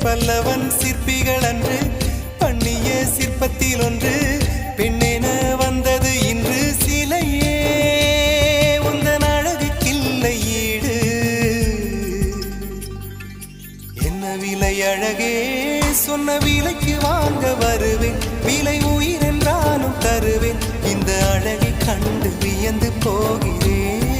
பல்லவன் சிற்பிகள் அன்று பண்ணிய சிற்பத்தில் ஒன்று பெண்ணென வந்தது இன்று சிலையே உந்தன் அழகுக்கில்லை ஈடு. என்ன விலை அழகே சொன்ன விலைக்கு வாங்க வருவேன், விலை உயிர் என்றாலும் தருவேன், இந்த அழகை கண்டு வியந்து போகிறேன்.